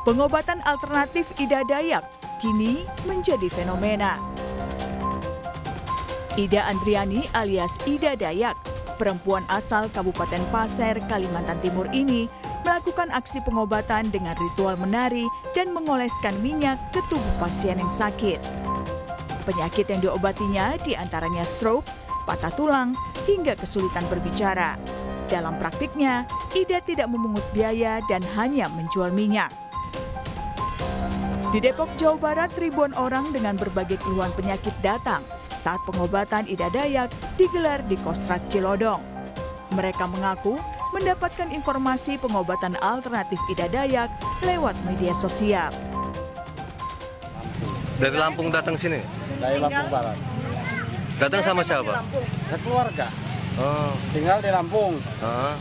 Pengobatan alternatif Ida Dayak kini menjadi fenomena. Ida Andriani alias Ida Dayak, perempuan asal Kabupaten Pasir, Kalimantan Timur ini melakukan aksi pengobatan dengan ritual menari dan mengoleskan minyak ke tubuh pasien yang sakit. Penyakit yang diobatinya diantaranya stroke, patah tulang, hingga kesulitan berbicara. Dalam praktiknya, Ida tidak memungut biaya dan hanya menjual minyak. Di Depok, Jawa Barat, ribuan orang dengan berbagai keluhan penyakit datang saat pengobatan Ida Dayak digelar di Kostrad Cilodong. Mereka mengaku mendapatkan informasi pengobatan alternatif Ida Dayak lewat media sosial. Dari Lampung datang sini? Dari Lampung Barat. Datang sama siapa? Sekeluarga. Oh. Tinggal di Lampung. Ah.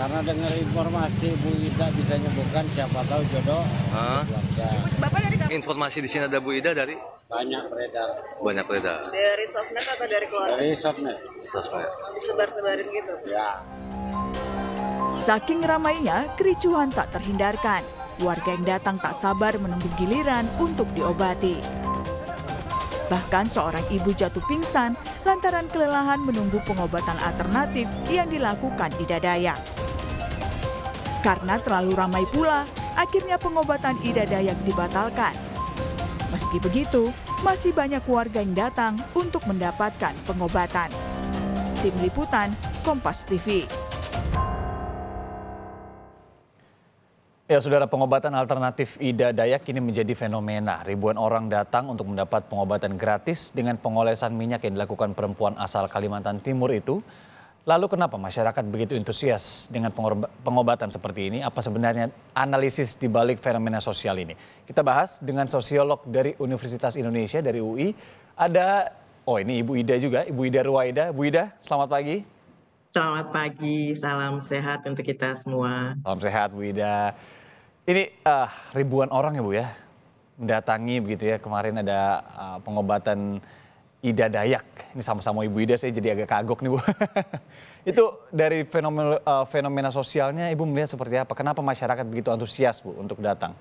Karena dengar informasi Bu Ida bisa nyembuhkan, siapa tahu jodoh. Keluarga. Bapak dari kampung? Informasi di sini ada Bu Ida dari? Banyak beredar. Banyak beredar. Dari sosmed atau dari keluarga? Dari sosmed. Sosmed. Disebar-sebarin gitu? Ya. Saking ramainya, kericuhan tak terhindarkan. Warga yang datang tak sabar menunggu giliran untuk diobati. Bahkan seorang ibu jatuh pingsan lantaran kelelahan menunggu pengobatan alternatif yang dilakukan Ida Dayak. Karena terlalu ramai pula, akhirnya pengobatan Ida Dayak dibatalkan. Meski begitu, masih banyak warga yang datang untuk mendapatkan pengobatan. Tim Liputan, Kompas TV. Ya, saudara, pengobatan alternatif Ida Dayak kini menjadi fenomena. Ribuan orang datang untuk mendapat pengobatan gratis dengan pengolesan minyak yang dilakukan perempuan asal Kalimantan Timur itu. Lalu kenapa masyarakat begitu antusias dengan pengobatan seperti ini? Apa sebenarnya analisis di balik fenomena sosial ini? Kita bahas dengan sosiolog dari Universitas Indonesia, dari UI. Ada, ini Ibu Ida juga, Ibu Ida Ruwaida. Bu Ida, selamat pagi. Selamat pagi, salam sehat untuk kita semua. Salam sehat Bu Ida. Ini ribuan orang ya Bu ya, mendatangi begitu ya. Kemarin ada pengobatan Ida Dayak. Ini sama-sama Ibu Ida, saya jadi agak kagok nih Bu. Itu dari fenomena sosialnya Ibu melihat seperti apa? Kenapa masyarakat begitu antusias Bu untuk datang?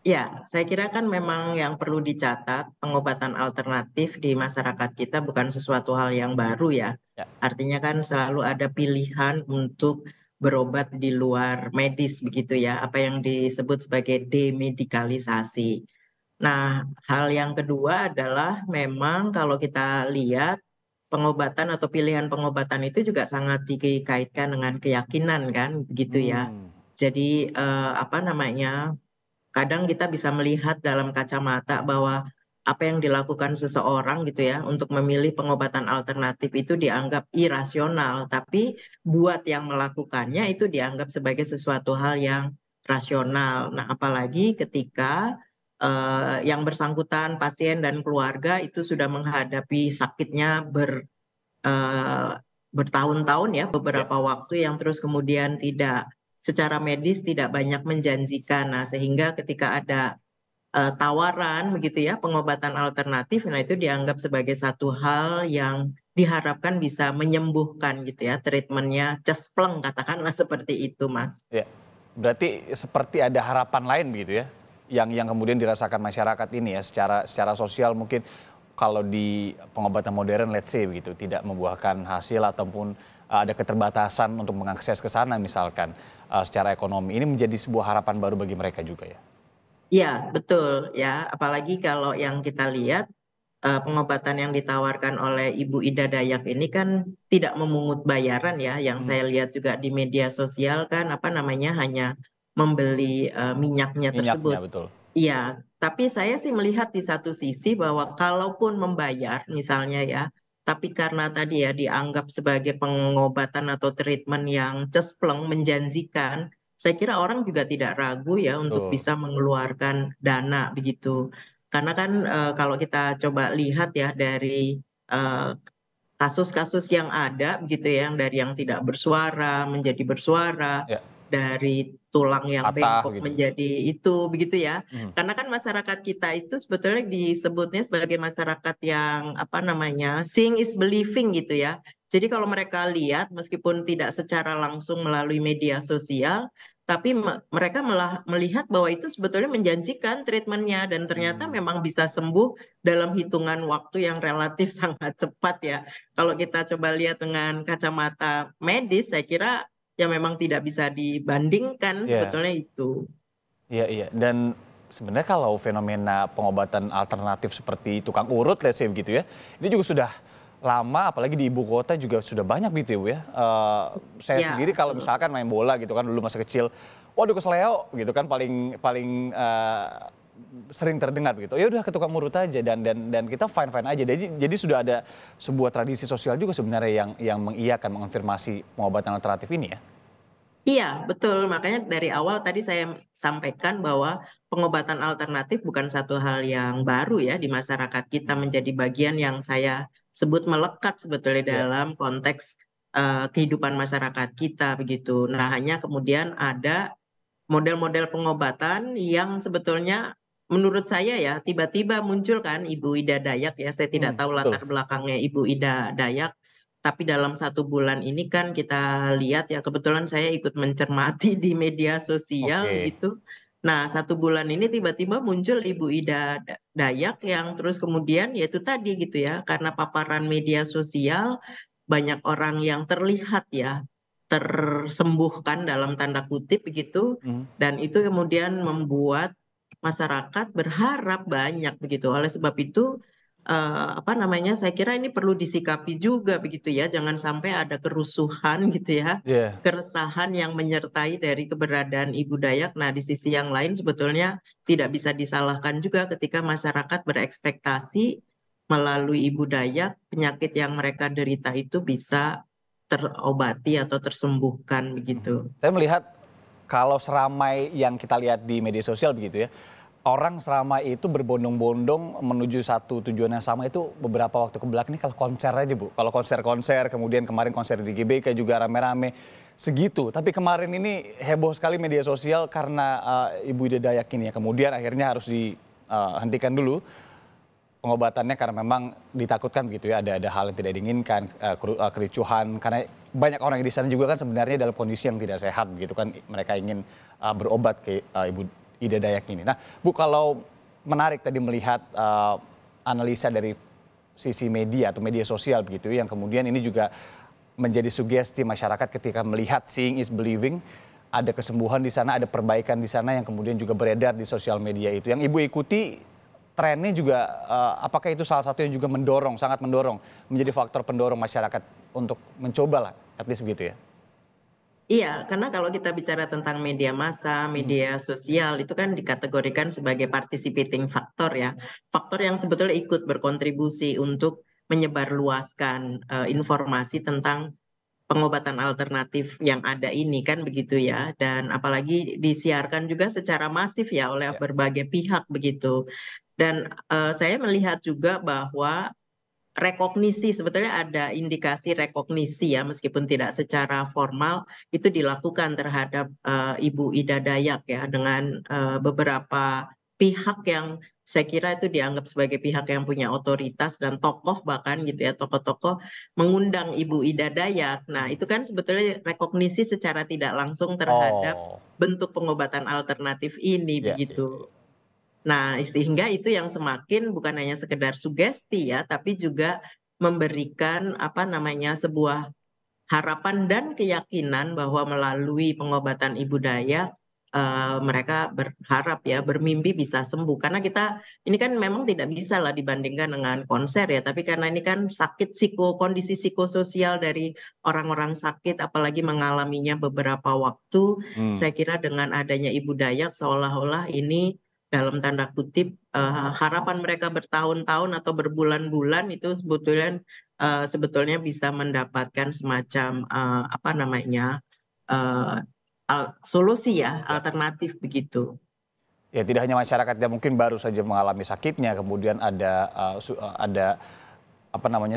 Ya, saya kira kan memang yang perlu dicatat, pengobatan alternatif di masyarakat kita bukan sesuatu hal yang baru ya. Artinya kan selalu ada pilihan untuk berobat di luar medis begitu ya, apa yang disebut sebagai demedikalisasi. Nah, hal yang kedua adalah memang kalau kita lihat pengobatan atau pilihan pengobatan itu juga sangat dikaitkan dengan keyakinan kan, begitu ya. Jadi kadang kita bisa melihat dalam kacamata bahwa apa yang dilakukan seseorang gitu ya untuk memilih pengobatan alternatif itu dianggap irasional, tapi buat yang melakukannya itu dianggap sebagai sesuatu hal yang rasional. Nah, apalagi ketika yang bersangkutan pasien dan keluarga itu sudah menghadapi sakitnya bertahun-tahun ya, beberapa waktu yang terus kemudian secara medis tidak banyak menjanjikan. Nah, sehingga ketika ada tawaran begitu ya pengobatan alternatif, nah itu dianggap sebagai satu hal yang diharapkan bisa menyembuhkan gitu ya, treatmentnya cespleng katakanlah seperti itu Mas. Ya, berarti seperti ada harapan lain begitu ya, yang kemudian dirasakan masyarakat ini ya, secara sosial mungkin kalau di pengobatan modern let's say begitu tidak membuahkan hasil ataupun ada keterbatasan untuk mengakses ke sana misalkan secara ekonomi, ini menjadi sebuah harapan baru bagi mereka juga ya. Iya, betul ya. Apalagi kalau yang kita lihat pengobatan yang ditawarkan oleh Ibu Ida Dayak ini kan tidak memungut bayaran ya. Yang saya lihat juga di media sosial kan hanya membeli minyaknya tersebut. Betul. Iya, tapi saya sih melihat di satu sisi bahwa kalaupun membayar misalnya ya, tapi karena tadi ya dianggap sebagai pengobatan atau treatment yang cespleng menjanjikan, saya kira orang juga tidak ragu ya untuk bisa mengeluarkan dana begitu. Karena kan kalau kita coba lihat ya dari kasus-kasus yang ada begitu ya, yang dari yang tidak bersuara menjadi bersuara, dari tulang yang bengkok gitu menjadi itu begitu ya. Karena kan masyarakat kita itu sebetulnya disebutnya sebagai masyarakat yang seeing is believing gitu ya. Jadi kalau mereka lihat meskipun tidak secara langsung melalui media sosial, tapi mereka malah melihat bahwa itu sebetulnya menjanjikan treatmentnya dan ternyata memang bisa sembuh dalam hitungan waktu yang relatif sangat cepat ya. Kalau kita coba lihat dengan kacamata medis, saya kira ya memang tidak bisa dibandingkan sebetulnya itu. Iya. Dan sebenarnya kalau fenomena pengobatan alternatif seperti tukang urut, let's say begitu ya, ini juga sudah lama, apalagi di ibu kota juga sudah banyak gitu ya Bu ya. Saya sendiri kalau misalkan main bola gitu kan dulu masa kecil, waduh kesleo gitu kan paling sering terdengar begitu. Ya udah ke tukang urut aja dan kita fine aja. Jadi sudah ada sebuah tradisi sosial juga sebenarnya yang mengiyakan, mengonfirmasi pengobatan alternatif ini ya. Iya, betul. Makanya dari awal tadi saya sampaikan bahwa pengobatan alternatif bukan satu hal yang baru ya di masyarakat kita, menjadi bagian yang saya sebut melekat sebetulnya dalam konteks kehidupan masyarakat kita begitu. Nah, hanya kemudian ada model-model pengobatan yang sebetulnya menurut saya ya tiba-tiba muncul kan Ibu Ida Dayak ya. Saya tidak tahu latar belakangnya Ibu Ida Dayak. Tapi dalam 1 bulan ini kan kita lihat ya, kebetulan saya ikut mencermati di media sosial gitu. Nah 1 bulan ini tiba-tiba muncul Ibu Ida Dayak yang terus kemudian yaitu tadi gitu ya, karena paparan media sosial banyak orang yang terlihat ya tersembuhkan dalam tanda kutip begitu, dan itu kemudian membuat masyarakat berharap banyak begitu. Oleh sebab itu saya kira ini perlu disikapi juga begitu ya, jangan sampai ada kerusuhan gitu ya, keresahan yang menyertai dari keberadaan Ibu Dayak. Nah di sisi yang lain sebetulnya tidak bisa disalahkan juga ketika masyarakat berekspektasi melalui Ibu Dayak penyakit yang mereka derita itu bisa terobati atau tersembuhkan begitu. Saya melihat kalau seramai yang kita lihat di media sosial begitu ya, orang seramai itu berbondong-bondong menuju satu tujuan yang sama itu beberapa waktu kebelakang ini kalau konser aja Bu. Kalau konser, kemudian kemarin konser di GBK juga rame-rame segitu. Tapi kemarin ini heboh sekali media sosial karena Ibu Ida Dayak ini ya. Kemudian akhirnya harus dihentikan dulu pengobatannya karena memang ditakutkan begitu ya, ada hal yang tidak diinginkan, kericuhan, karena banyak orang di sana juga kan sebenarnya dalam kondisi yang tidak sehat begitu kan, mereka ingin berobat ke Ibu Ida Dayak ini. Nah Bu, kalau menarik tadi melihat analisa dari sisi media atau media sosial begitu yang kemudian ini juga menjadi sugesti masyarakat ketika melihat seeing is believing, ada kesembuhan di sana, ada perbaikan di sana yang kemudian juga beredar di sosial media itu. Yang Ibu ikuti trennya juga, apakah itu salah satu yang juga sangat mendorong, menjadi faktor pendorong masyarakat untuk mencoba lah, at least begitu ya? Iya, karena kalau kita bicara tentang media massa, media sosial itu kan dikategorikan sebagai participating factor ya. Faktor yang sebetulnya ikut berkontribusi untuk menyebarluaskan informasi tentang pengobatan alternatif yang ada ini kan begitu ya. Dan apalagi disiarkan juga secara masif ya oleh berbagai pihak begitu. Dan saya melihat juga bahwa rekognisi, sebetulnya ada indikasi rekognisi ya, meskipun tidak secara formal itu dilakukan terhadap Ibu Ida Dayak ya, dengan beberapa pihak yang saya kira itu dianggap sebagai pihak yang punya otoritas dan tokoh bahkan gitu ya, tokoh-tokoh mengundang Ibu Ida Dayak. Nah itu kan sebetulnya rekognisi secara tidak langsung terhadap bentuk pengobatan alternatif ini begitu. Nah, sehingga itu yang semakin bukan hanya sekedar sugesti ya, tapi juga memberikan sebuah harapan dan keyakinan bahwa melalui pengobatan Ibu Dayak mereka berharap ya, bermimpi bisa sembuh. Karena kita ini kan memang tidak bisa lah dibandingkan dengan konser ya, tapi karena ini kan kondisi psikososial dari orang-orang sakit, apalagi mengalaminya beberapa waktu, saya kira dengan adanya Ibu Dayak seolah-olah ini dalam tanda kutip harapan mereka bertahun-tahun atau berbulan-bulan itu sebetulnya bisa mendapatkan semacam solusi ya, alternatif begitu. Ya tidak hanya masyarakat yang mungkin baru saja mengalami sakitnya, kemudian ada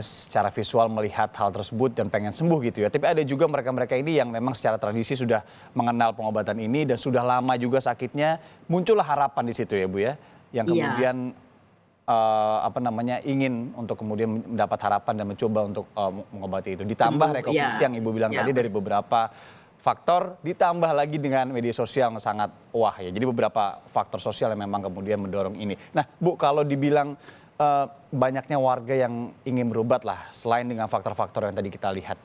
secara visual melihat hal tersebut dan pengen sembuh gitu ya. Tapi ada juga mereka-mereka ini yang memang secara tradisi sudah mengenal pengobatan ini dan sudah lama juga sakitnya, muncullah harapan di situ ya Bu ya, yang kemudian ingin untuk kemudian mendapat harapan dan mencoba untuk mengobati itu. Ditambah rekognisi yang Ibu bilang tadi dari beberapa faktor ditambah lagi dengan media sosial yang sangat wah ya. Jadi beberapa faktor sosial yang memang kemudian mendorong ini. Nah Bu, kalau dibilang banyaknya warga yang ingin berobat lah, selain dengan faktor-faktor yang tadi kita lihat,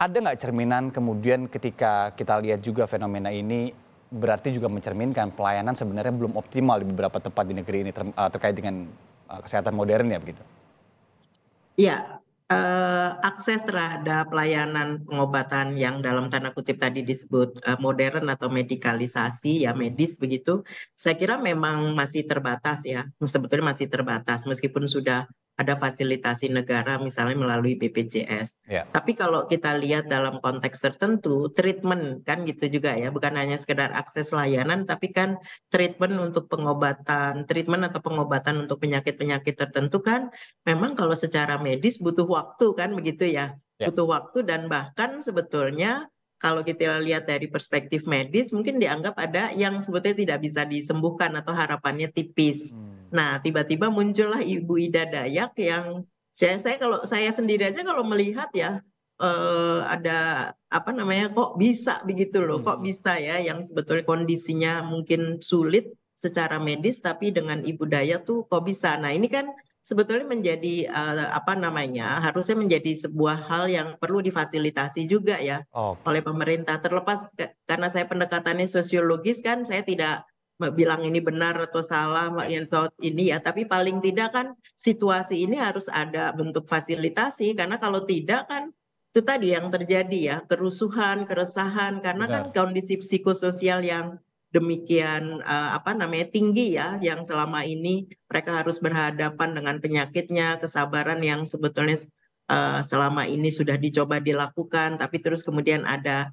ada nggak cerminan kemudian ketika kita lihat juga fenomena ini berarti juga mencerminkan pelayanan sebenarnya belum optimal di beberapa tempat di negeri ini terkait dengan kesehatan modern ya begitu? Iya, akses terhadap pelayanan pengobatan yang dalam tanda kutip tadi disebut modern atau medikalisasi ya medis begitu, saya kira memang masih terbatas ya, sebetulnya masih terbatas meskipun sudah ada fasilitasi negara misalnya melalui BPJS. Ya. Tapi kalau kita lihat dalam konteks tertentu, treatment kan gitu juga ya, bukan hanya sekedar akses layanan, tapi kan treatment untuk pengobatan, treatment atau pengobatan untuk penyakit-penyakit tertentu kan memang kalau secara medis butuh waktu kan begitu ya, butuh waktu dan bahkan sebetulnya kalau kita lihat dari perspektif medis mungkin dianggap ada yang sebetulnya tidak bisa disembuhkan atau harapannya tipis. Nah, tiba-tiba muncullah Ibu Ida Dayak yang kalau saya sendiri aja kalau melihat ya ada apa namanya kok bisa begitu loh, kok bisa ya yang sebetulnya kondisinya mungkin sulit secara medis tapi dengan Ibu Dayak tuh kok bisa. Nah, ini kan sebetulnya menjadi apa namanya harusnya menjadi sebuah hal yang perlu difasilitasi juga ya oleh pemerintah. Terlepas karena saya pendekatannya sosiologis kan saya tidak bilang ini benar atau salah atau ini ya, tapi paling tidak kan situasi ini harus ada bentuk fasilitasi karena kalau tidak kan itu tadi yang terjadi ya, kerusuhan, keresahan karena kan kondisi psikososial yang demikian apa namanya tinggi ya, yang selama ini mereka harus berhadapan dengan penyakitnya, kesabaran yang sebetulnya selama ini sudah dicoba dilakukan, tapi terus kemudian ada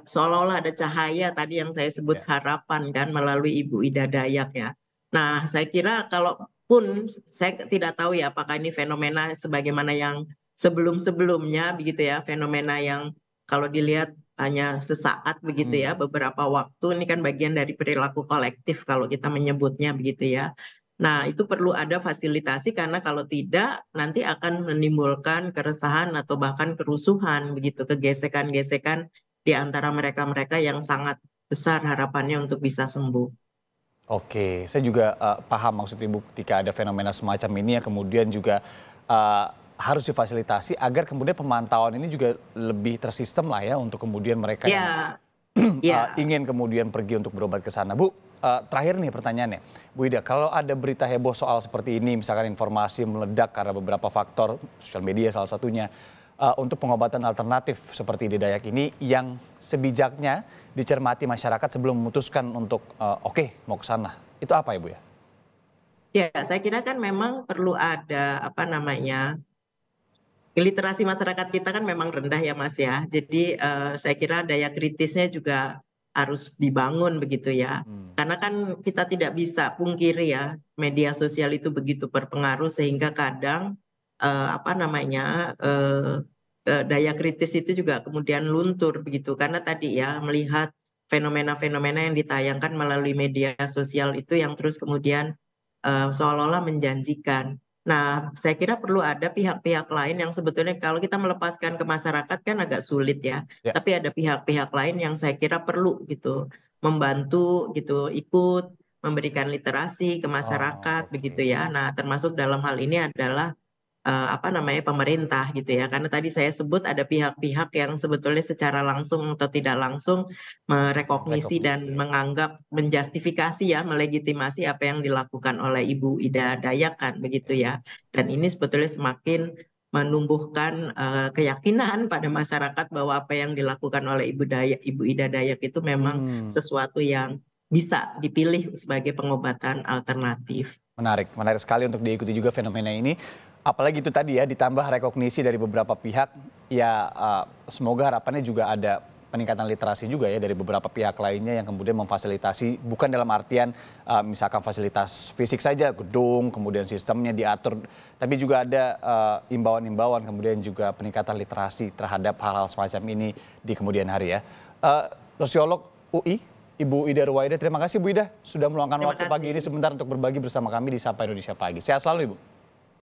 seolah-olah ada cahaya tadi yang saya sebut harapan kan melalui Ibu Ida Dayak ya. Nah, saya kira kalaupun saya tidak tahu ya apakah ini fenomena sebagaimana yang sebelum-sebelumnya begitu ya, fenomena yang kalau dilihat hanya sesaat begitu ya, beberapa waktu ini kan bagian dari perilaku kolektif kalau kita menyebutnya begitu ya. Nah, itu perlu ada fasilitasi karena kalau tidak nanti akan menimbulkan keresahan atau bahkan kerusuhan begitu, kegesekan-gesekan di antara mereka-mereka yang sangat besar harapannya untuk bisa sembuh. Oke, saya juga paham maksud Ibu ketika ada fenomena semacam ini yang kemudian juga harus difasilitasi agar kemudian pemantauan ini juga lebih tersistem lah ya untuk kemudian mereka yang ingin kemudian pergi untuk berobat ke sana. Bu, terakhir nih pertanyaannya, Bu Ida, kalau ada berita heboh soal seperti ini, misalkan informasi meledak karena beberapa faktor, sosial media salah satunya, untuk pengobatan alternatif seperti Ida Dayak ini yang sebijaknya dicermati masyarakat sebelum memutuskan untuk oke, mau ke sana. Itu apa ya Bu ya? Ya, saya kira kan memang perlu ada apa namanya literasi masyarakat kita kan memang rendah ya Mas ya. Jadi saya kira daya kritisnya juga harus dibangun begitu ya. Karena kan kita tidak bisa pungkiri ya media sosial itu begitu berpengaruh sehingga kadang apa namanya daya kritis itu juga kemudian luntur begitu karena tadi ya melihat fenomena-fenomena yang ditayangkan melalui media sosial itu yang terus kemudian seolah-olah menjanjikan. Nah, saya kira perlu ada pihak-pihak lain yang sebetulnya kalau kita melepaskan ke masyarakat kan agak sulit ya. Tapi ada pihak-pihak lain yang saya kira perlu gitu membantu gitu ikut memberikan literasi ke masyarakat begitu ya. Nah, termasuk dalam hal ini adalah apa namanya pemerintah gitu ya. Karena tadi saya sebut ada pihak-pihak yang sebetulnya secara langsung atau tidak langsung merekognisi dan menganggap menjustifikasi ya, melegitimasi apa yang dilakukan oleh Ibu Ida Dayak kan begitu ya. Dan ini sebetulnya semakin menumbuhkan keyakinan pada masyarakat bahwa apa yang dilakukan oleh Ibu Ida Dayak itu memang sesuatu yang bisa dipilih sebagai pengobatan alternatif. Menarik sekali untuk diikuti juga fenomena ini. Apalagi itu tadi ya ditambah rekognisi dari beberapa pihak ya semoga harapannya juga ada peningkatan literasi juga ya dari beberapa pihak lainnya yang kemudian memfasilitasi bukan dalam artian misalkan fasilitas fisik saja gedung kemudian sistemnya diatur tapi juga ada imbauan-imbauan kemudian juga peningkatan literasi terhadap hal-hal semacam ini di kemudian hari ya. Sosiolog UI Ibu Ida Ruwaida, terima kasih Bu Ida sudah meluangkan waktu pagi ini sebentar untuk berbagi bersama kami di Sapa Indonesia Pagi. Sehat selalu Ibu.